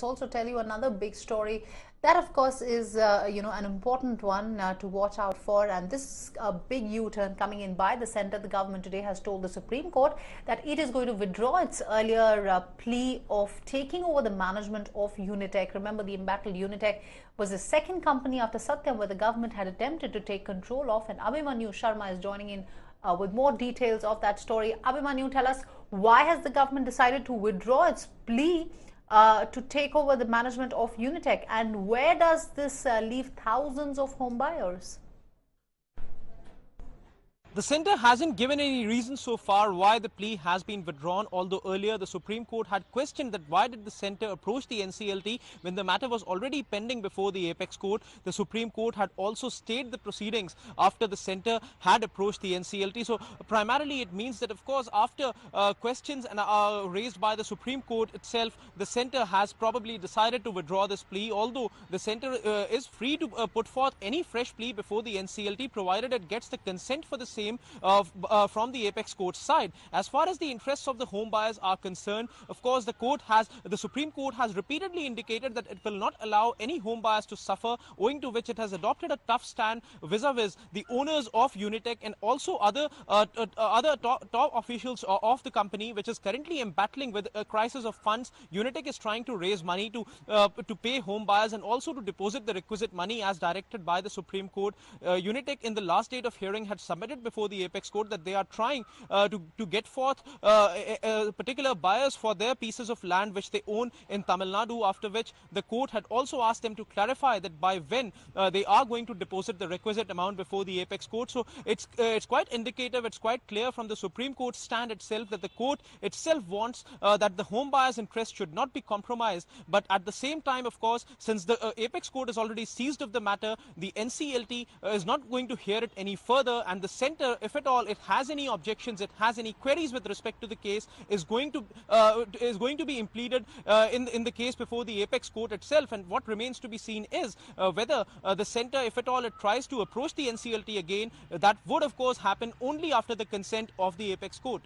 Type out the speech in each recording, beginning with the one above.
also tell you another big story that, of course, is an important one to watch out for. And this big U-turn coming in by the centre. The government today has told the Supreme Court that it is going to withdraw its earlier plea of taking over the management of Unitech. Remember, the embattled Unitech was the second company after Satyam where the government had attempted to take control of. And Abhimanyu Sharma is joining in with more details of that story. Abhimanyu, tell us, why has the government decided to withdraw its plea to take over the management of Unitech, and where does this leave thousands of home buyers? The centre hasn't given any reason so far why the plea has been withdrawn, although earlier the Supreme Court had questioned that why did the centre approach the NCLT when the matter was already pending before the apex court. The Supreme Court had also stayed the proceedings after the centre had approached the NCLT. So primarily it means that, of course, after questions raised by the Supreme Court itself, the centre has probably decided to withdraw this plea, although the centre is free to put forth any fresh plea before the NCLT, provided it gets the consent for the same from the apex court side. As far as the interests of the home buyers are concerned, of course, the Supreme Court has repeatedly indicated that it will not allow any home buyers to suffer, owing to which it has adopted a tough stand vis-a-vis the owners of Unitech and also other top officials of the company, which is currently battling with a crisis of funds. Unitech is trying to raise money to pay home buyers and also to deposit the requisite money as directed by the Supreme Court. Unitech, in the last date of hearing, had submitted before the apex court that they are trying to get forth particular buyers for their pieces of land which they own in Tamil Nadu, after which the court had also asked them to clarify that by when they are going to deposit the requisite amount before the apex court. So it's quite indicative, it's quite clear from the Supreme Court stand itself that the court itself wants that the home buyers' interest should not be compromised. But at the same time, of course, since the apex court is already seized of the matter, the NCLT is not going to hear it any further, and the centre, if at all it has any objections, it has any queries with respect to the case, is going to be impleaded in the case before the apex court itself. And what remains to be seen is whether the centre, if at all it tries to approach the NCLT again, that would of course happen only after the consent of the apex court.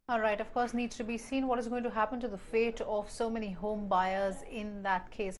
All right, of course, needs to be seen what is going to happen to the fate of so many home buyers in that case.